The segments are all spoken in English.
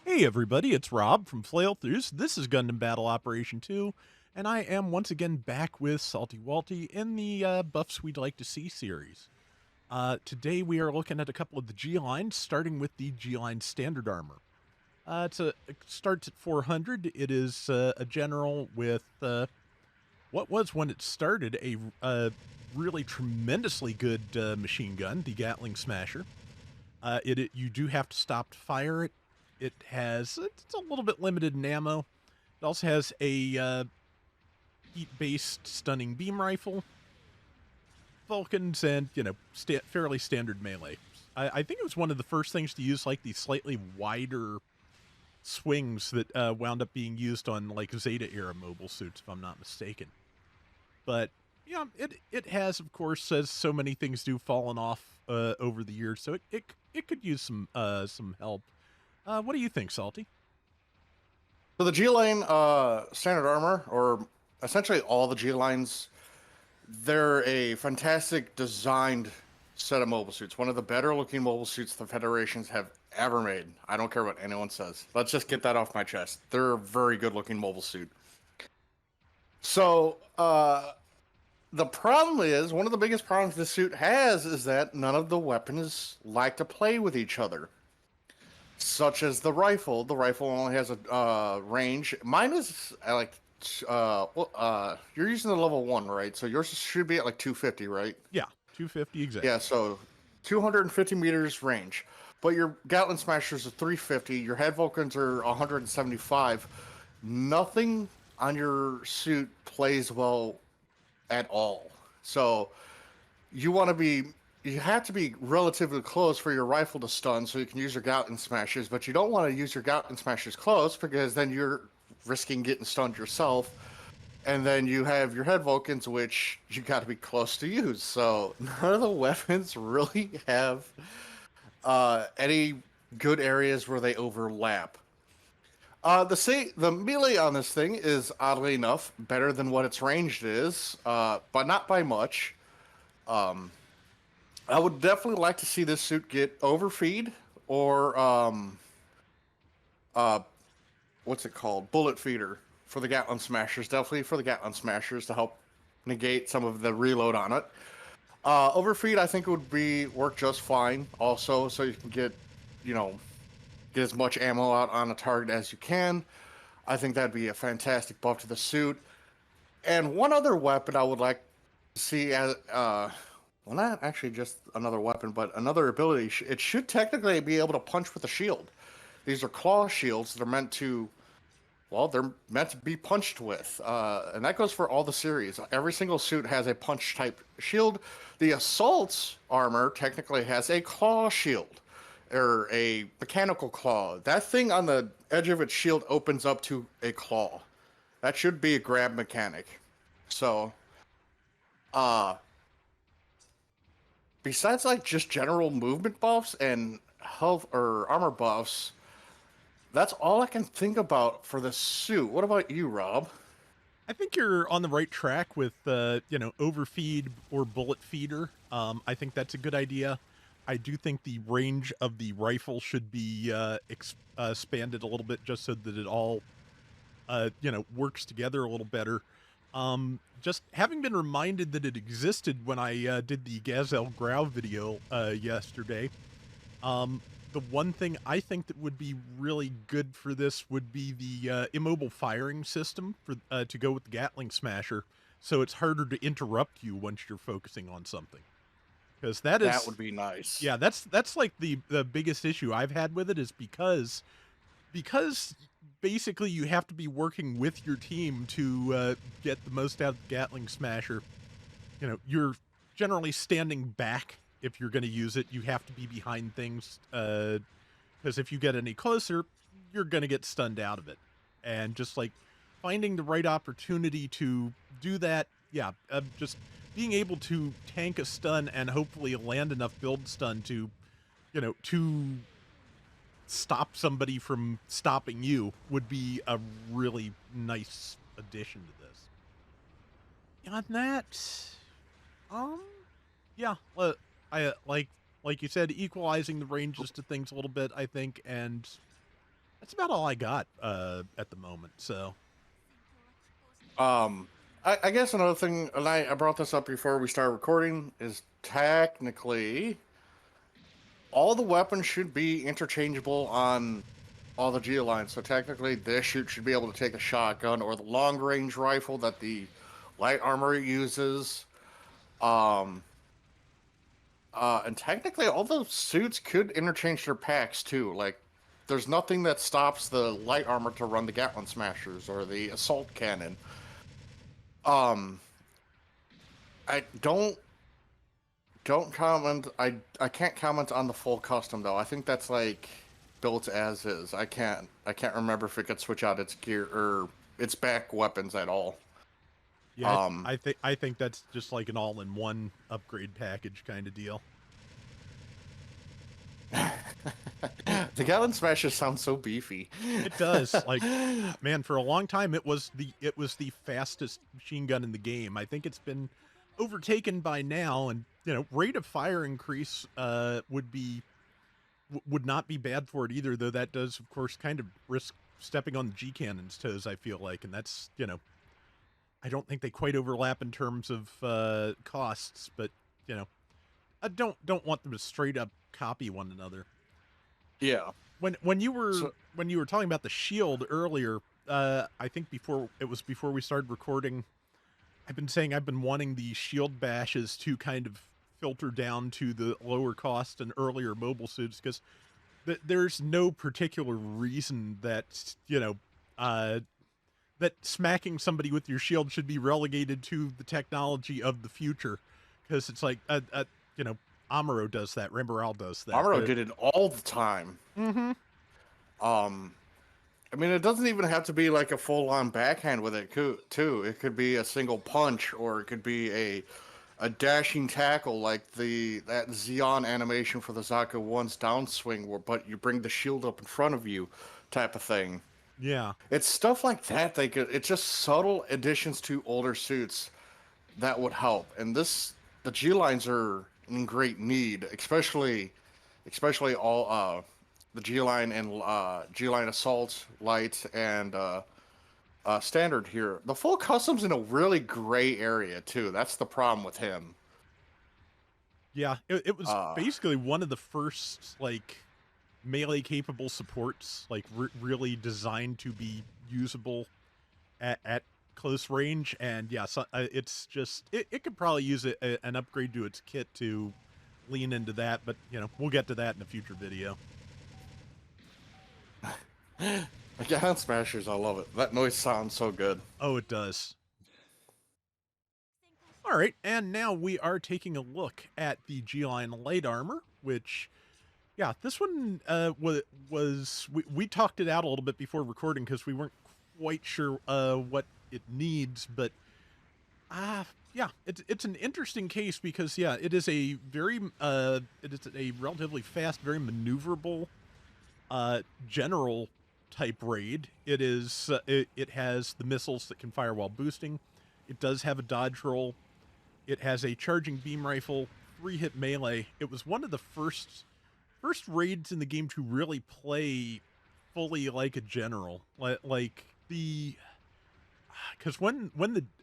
Hey everybody, it's Rob from Flailthroughs. This is Gundam Battle Operation 2, and I am once again back with Salty Walty in the Buffs We'd Like to See series. Today we are looking at a couple of the G-Lines, starting with the G-Line Standard Armor. It starts at 400. It is a general with what was, when it started, a really tremendously good machine gun, the Gatling Smasher. You do have to stop to fire it. It's a little bit limited in ammo. It also has a heat-based stunning beam rifle, Vulcans, and fairly standard melee. I think it was one of the first things to use like these slightly wider swings that wound up being used on like Zeta era mobile suits, if I'm not mistaken. But yeah, it has, of course, as so many things do, fallen off over the years, so it could use some help. What do you think, Salty? So the G line standard armor, or essentially all the G lines, they're a fantastic designed set of mobile suits. One of the better looking mobile suits the Federations have ever made. I don't care what anyone says. Let's just get that off my chest. They're a very good looking mobile suit. So the problem is, one of the biggest problems this suit has is that none of the weapons like to play with each other. Such as the rifle. The rifle only has a range. Mine is you're using the level 1, right? So yours should be at like 250, right? Yeah, 250 exactly. Yeah, so 250 meters range. But your Gatling Smashers are 350. Your Head Vulcans are 175. Nothing on your suit plays well at all. So you want to be you have to be relatively close for your rifle to stun so you can use your Gatling Smashers, but you don't want to use your Gatling Smashers close because then you're risking getting stunned yourself. And then you have your Head Vulcans, which you got to be close to use. So none of the weapons really have any good areas where they overlap. The melee on this thing is oddly enough better than what its ranged is, but not by much. Um, I would definitely like to see this suit get overfeed or uh, what's it called? Bullet feeder for the Gatlin Smashers. Definitely for the Gatlin Smashers to help negate some of the reload on it. Overfeed, I think would be work just fine. Also, so you can you know, get as much ammo out on a target as you can. I think that'd be a fantastic buff to the suit. And one other weapon I would like to see as well, not actually just another weapon, but another ability. It should technically be able to punch with a shield. These are claw shields that are meant to, well, they're meant to be punched with. And that goes for all the series. Every single suit has a punch type shield. The assault's armor technically has a claw shield or a mechanical claw. That thing on the edge of its shield opens up to a claw. That should be a grab mechanic. So, uh, besides like just general movement buffs and health or armor buffs, that's all I can think about for the suit. What about you, Rob? I think you're on the right track with overfeed or bullet feeder. I think that's a good idea. I do think the range of the rifle should be expanded a little bit, just so that it all works together a little better. Just having been reminded that it existed when I did the Gazelle Grau video yesterday, the one thing I think that would be really good for this would be the immobile firing system for to go with the Gatling Smasher, so it's harder to interrupt you once you're focusing on something. Because that That is, would be nice. yeah, that's like the biggest issue I've had with it is because basically you have to be working with your team to get the most out of the Gatling Smasher. You're generally standing back if you're going to use it. You have to be behind things because if you get any closer, you're going to get stunned out of it. And just like finding the right opportunity to do that, yeah, just being able to tank a stun and hopefully land enough build stun to stop somebody from stopping you would be a really nice addition to this. Beyond that, um, yeah, I like you said, equalizing the ranges to things a little bit, I think, and That's about all I got at the moment. So Um, I guess another thing, and I brought this up before we started recording, is technically all the weapons should be interchangeable on all the G lines. So technically, this should be able to take a shotgun or the long range rifle that the light armor uses. Um, and technically, all the suits could interchange their packs too. Like, there's nothing that stops the light armor to run the Gatling smashers or the assault cannon. Um, I don't comment. I can't comment on the full custom though. I think that's like built as is. I can't remember if it could switch out its gear or its back weapons at all. yeah, Um, I think that's just like an all-in-one upgrade package kind of deal. the Gatling Smasher sounds so beefy. It does. Like, man, for a long time it was the fastest machine gun in the game. I think it's been overtaken by now, and rate of fire increase would not be bad for it either, though that does of course kind of risk stepping on the G cannon's toes, I feel like, and that's I don't think they quite overlap in terms of costs, but I don't want them to straight up copy one another. Yeah. When you were So talking about the shield earlier, I think before we started recording, I've been saying I've been wanting the shield bashes to kind of filter down to the lower cost and earlier mobile suits, because there's no particular reason that that smacking somebody with your shield should be relegated to the technology of the future, because it's like you know Amuro does that, Rambaral does that, Amuro but did it all the time. mm-hmm. Um, I mean, it doesn't even have to be like a full-on backhand with it, too. It could be a single punch, or it could be a dashing tackle like that Xeon animation for the Zaka 1's downswing, but you bring the shield up in front of you, type of thing. Yeah. It's stuff like that. It's just subtle additions to older suits that would help. And the G lines are in great need, especially all the G line and G line assault, light, and standard here. The full custom's in a really gray area too. That's the problem with him. Yeah, it was Uh, basically one of the first like melee capable supports, like really designed to be usable at close range. And yeah, so, it's just it could probably use an upgrade to its kit to lean into that, but we'll get to that in a future video. Hand Smashers, I love it. That noise sounds so good. Oh, it does. All right, and now we are taking a look at the G-Line light armor, which, yeah, this one we talked it out a little bit before recording because we weren't quite sure what it needs, but yeah, it's an interesting case because yeah, it is a relatively fast, very maneuverable general type raid. It has the missiles that can fire while boosting. It does have a dodge roll. It has a charging beam rifle, 3-hit melee. It was one of the first raids in the game to really play fully like a general. Like the because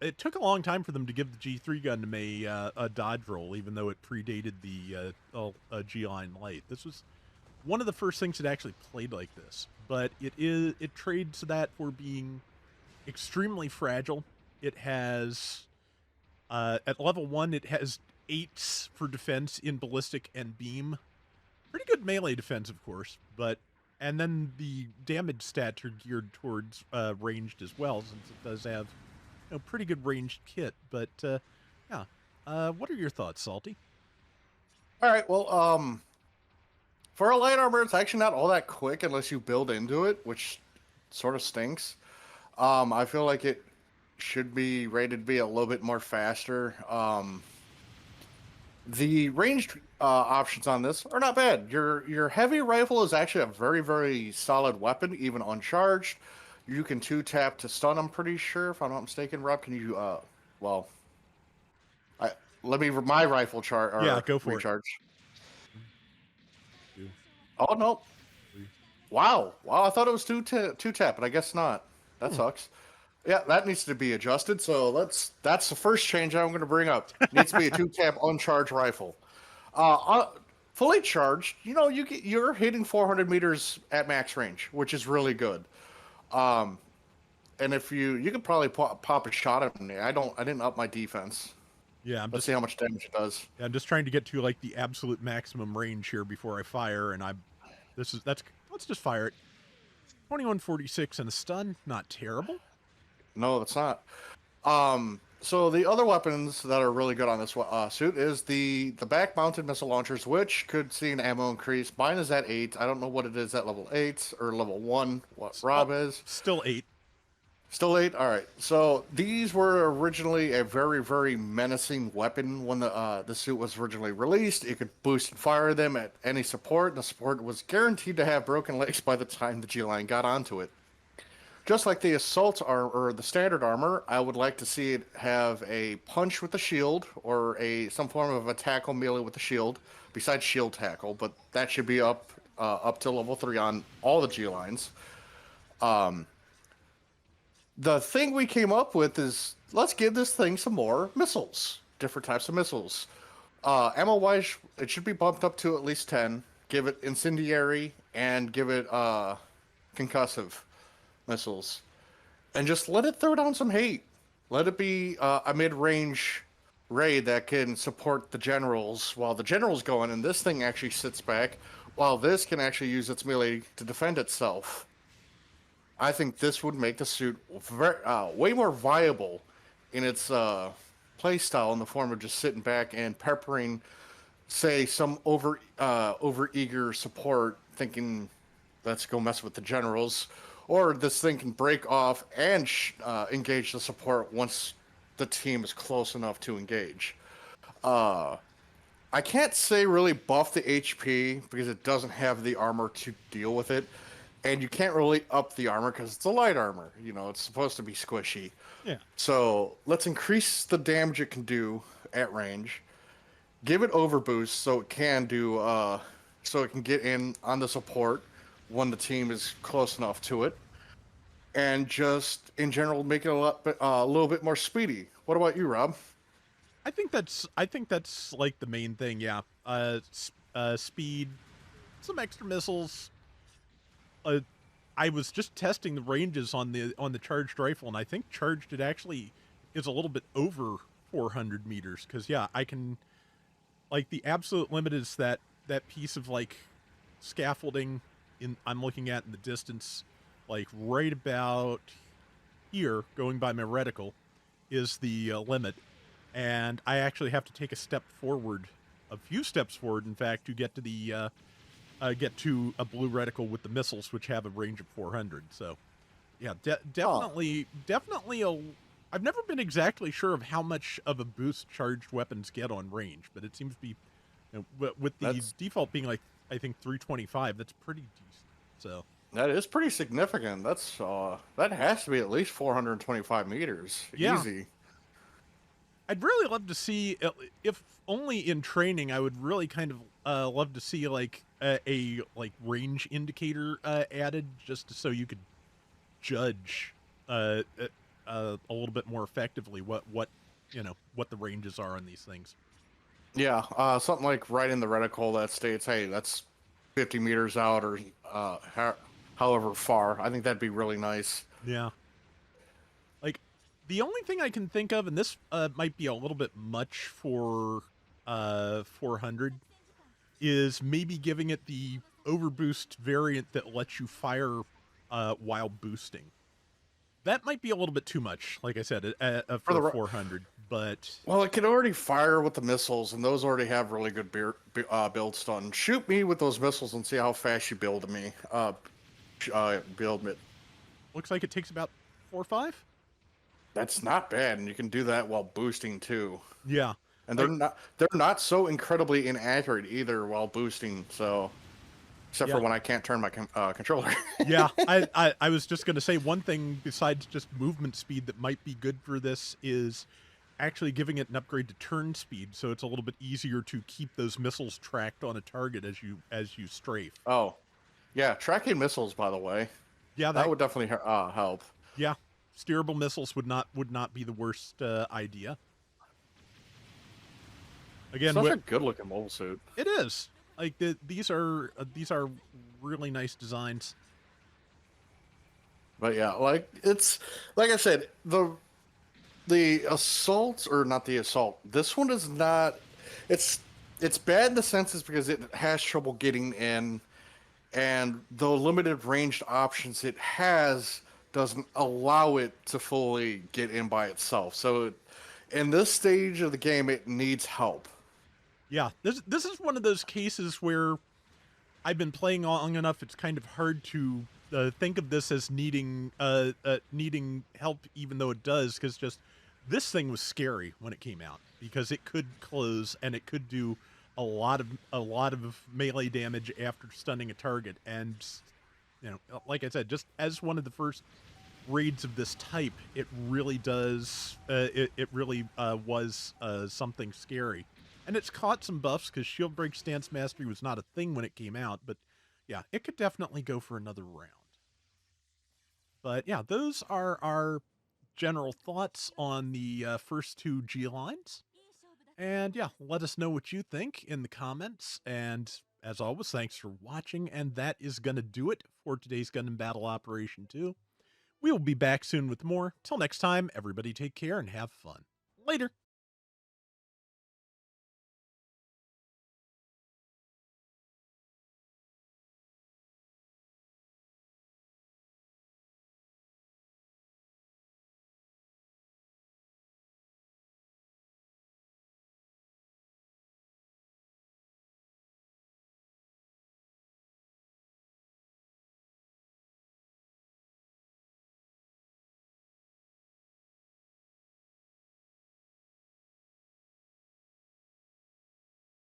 it took a long time for them to give the G3 Gundam a dodge roll, even though it predated the G-Line Light. This was one of the first things that actually played like this, but it trades that for being extremely fragile. It has at level 1, it has 8s for defense in ballistic and beam. Pretty good melee defense, of course, but and then the damage stats are geared towards ranged as well, since it does have pretty good ranged kit. But yeah, what are your thoughts, Salty? All right, well, for a light armor, it's actually not all that quick unless you build into it, which sort of stinks. I feel like it should be rated to be a little bit more faster. The ranged options on this are not bad. Your heavy rifle is actually a very, very solid weapon, even uncharged. You can 2-tap to stun, I'm pretty sure, if I'm not mistaken. Rob, can you, well, I, let me, my rifle Yeah, or go for it. recharge. 2, Oh, no. 3. Wow. Wow. I thought it was two tap, but I guess not. That Hmm. sucks. Yeah, that needs to be adjusted. So that's the first change I'm going to bring up. Needs to be a two tap uncharged rifle. Uh, uh, Fully charged, you're hitting 400 meters at max range, which is really good. Um, and if you could probably pop a shot at me. I didn't up my defense. Yeah, I'm Let's just see how much damage it does. I'm just trying to get to like the absolute maximum range here before I fire, and that's let's just fire it. 2146 and a stun, not terrible. No, it's not. So the other weapons that are really good on this suit is the back-mounted missile launchers, which could see an ammo increase. Mine is at 8. I don't know what it is at level 8 or level 1. What Oh, Rob is still 8. still 8. All right. So these were originally a very very menacing weapon when the suit was originally released. It could boost and fire them at any support. The support was guaranteed to have broken legs by the time the G line got onto it. Just like the assault armor or the standard armor, I would like to see it have a punch with the shield or a some form of a tackle melee with the shield, besides shield tackle. But that should be up to level 3 on all the G lines. The thing we came up with is let's give this thing some more missiles, different types of missiles. Ammo wise, it should be bumped up to at least 10. Give it incendiary and give it concussive missiles, and just let it throw down some hate. Let it be a mid-range raid that can support the generals while the generals go in, and this thing actually sits back while this can actually use its melee to defend itself. I think this would make the suit way more viable in its play style in the form of just sitting back and peppering, say, some over eager support, thinking, "Let's go mess with the generals," or this thing can break off and engage the support once the team is close enough to engage. Uh, I can't say really buff the HP because it doesn't have the armor to deal with it. And you can't really up the armor because it's a light armor. It's supposed to be squishy. Yeah. So let's increase the damage it can do at range. Give it overboost so it can get in on the support when the team is close enough to it. And just in general make it a little bit more speedy. What about you, Rob? I think that's like the main thing, yeah. Speed, some extra missiles. Uh I was just testing the ranges on the charged rifle, and I think charged it actually is a little bit over 400 meters, cuz yeah, I can like the absolute limit is that piece of like scaffolding in I'm looking at in the distance, like right about here, going by my reticle, is the limit, and I actually have to take a step forward, a few steps forward, in fact, to get to a blue reticle with the missiles, which have a range of 400. So, yeah, Oh, definitely a. I've never been exactly sure of how much of a boost charged weapons get on range, but it seems to be, with the that's default being like I think 325. That's pretty decent. So, that is pretty significant. That has to be at least 425 meters. yeah, Easy. I'd really love to see, if only in training, I would really kind of love to see like a like range indicator added, just so you could judge a little bit more effectively what what the ranges are on these things. Yeah, something like right in the reticle that states, "Hey, that's 50 meters out," or however far. I think that'd be really nice. Yeah, like the only thing I can think of, and this might be a little bit much for 400, is maybe giving it the overboost variant that lets you fire while boosting. That might be a little bit too much, like I said, For for the 400. But Well, it can already fire with the missiles, and those already have really good build stun. Shoot me with those missiles and see how fast you build me. Build me. looks like it takes about 4 or 5. That's not bad, and you can do that while boosting too. Yeah, And like they're not so incredibly inaccurate either while boosting. So, except for yeah, when I can't turn my controller. yeah. I was just gonna say one thing besides just movement speed that might be good for this is actually giving it an upgrade to turn speed, so it's a little bit easier to keep those missiles tracked on a target as you strafe. Oh, Yeah, tracking missiles, by the way, Yeah, that would definitely help. yeah, steerable missiles would not be the worst idea. Again, Such a good looking mobile suit. it is like these are really nice designs. But yeah, like it's like I said, the assault, or not the assault. This one is not. It's it's bad in the senses because it has trouble getting in, and the limited ranged options it has doesn't allow it to fully get in by itself. So, in this stage of the game, it needs help. Yeah, this is one of those cases where I've been playing long enough. It's kind of hard to think of this as needing help, even though it does. Because just this thing was scary when it came out because it could close and it could do a lot of melee damage after stunning a target. And like I said, just as one of the first raids of this type, it really does. It really was something scary. And it's caught some buffs because shield break stance mastery was not a thing when it came out, but yeah, it could definitely go for another round. But yeah, those are our general thoughts on the first two G lines. And yeah, let us know what you think in the comments. And as always, thanks for watching. And that is going to do it for today's Gundam Battle Operation 2. We will be back soon with more. Till next time, everybody take care and have fun. Later.